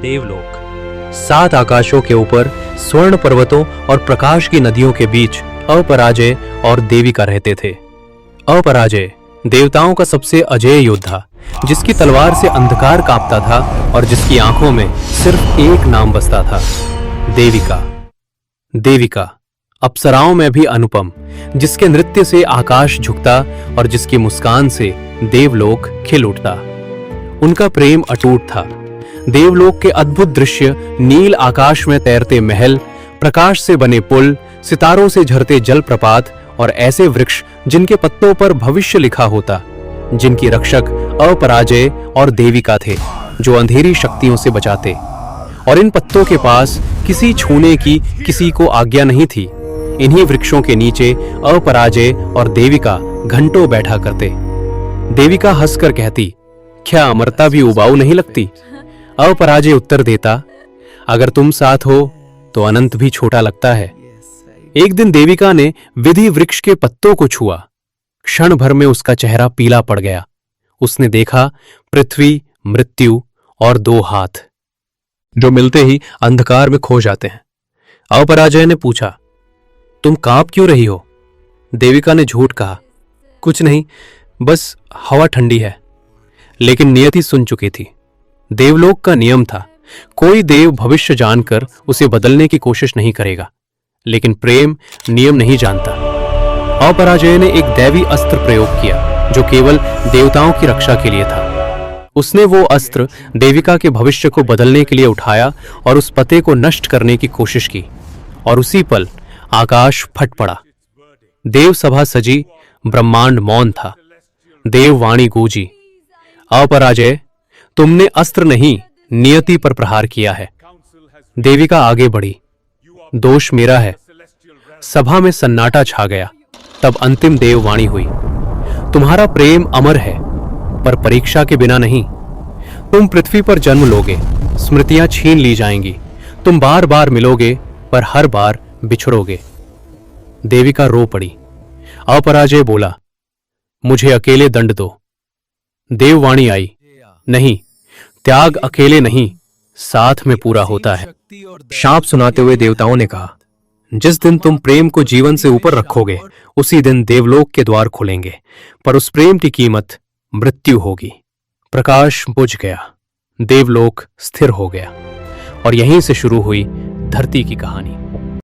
देवलोक। 7 आकाशों के ऊपर स्वर्ण पर्वतों और प्रकाश की नदियों के बीच अपराजय और देविका रहते थे। अपराजय देवताओं का सबसे अजेय योद्धा, जिसकी तलवार से अंधकार कांपता था और जिसकी आंखों में सिर्फ एक नाम बसता था, देविका। देविका अप्सराओं में भी अनुपम, जिसके नृत्य से आकाश झुकता और जिसकी मुस्कान से देवलोक खिल उठता। उनका प्रेम अटूट था। देवलोक के अद्भुत दृश्य, नील आकाश में तैरते महल, प्रकाश से बने पुल, सितारों से झरते जलप्रपात और ऐसे वृक्ष जिनके पत्तों पर भविष्य लिखा होता, जिनकी रक्षक अपराजय और देविका थे, जो अंधेरी शक्तियों से बचाते। और इन पत्तों के पास किसी छूने की किसी को आज्ञा नहीं थी। इन्हीं वृक्षों के नीचे अपराजय और देविका घंटों बैठा करते। देविका हंसकर कहती, क्या अमरता भी उबाऊ नहीं लगती? अपराजय उत्तर देता, अगर तुम साथ हो तो अनंत भी छोटा लगता है। एक दिन देविका ने विधि वृक्ष के पत्तों को छुआ। क्षण भर में उसका चेहरा पीला पड़ गया। उसने देखा पृथ्वी, मृत्यु और 2 हाथ, जो मिलते ही अंधकार में खो जाते हैं। अपराजय ने पूछा, तुम कांप क्यों रही हो? देविका ने झूठ कहा, कुछ नहीं, बस हवा ठंडी है। लेकिन नियति सुन चुकी थी। देवलोक का नियम था, कोई देव भविष्य जानकर उसे बदलने की कोशिश नहीं करेगा। लेकिन प्रेम नियम नहीं जानता। अपराजय ने एक दैवी अस्त्र प्रयोग किया, जो केवल देवताओं की रक्षा के लिए था। उसने वो अस्त्र देविका के भविष्य को बदलने के लिए उठाया और उस पते को नष्ट करने की कोशिश की। और उसी पल आकाश फट पड़ा। देव सभा सजी, ब्रह्मांड मौन था। देववाणी गूंजी, अपराजय, तुमने अस्त्र नहीं, नियति पर प्रहार किया है। देविका आगे बढ़ी, दोष मेरा है। सभा में सन्नाटा छा गया। तब अंतिम देववाणी हुई, तुम्हारा प्रेम अमर है, पर परीक्षा के बिना नहीं। तुम पृथ्वी पर जन्म लोगे, स्मृतियां छीन ली जाएंगी। तुम बार बार मिलोगे, पर हर बार बिछड़ोगे। देविका रो पड़ी। अपराजय बोला, मुझे अकेले दंड दो। देववाणी आई, नहीं, त्याग अकेले नहीं, साथ में पूरा होता है। शाप सुनाते हुए देवताओं ने कहा, जिस दिन तुम प्रेम को जीवन से ऊपर रखोगे, उसी दिन देवलोक के द्वार खुलेंगे, पर उस प्रेम की कीमत मृत्यु होगी। प्रकाश बुझ गया, देवलोक स्थिर हो गया, और यहीं से शुरू हुई धरती की कहानी।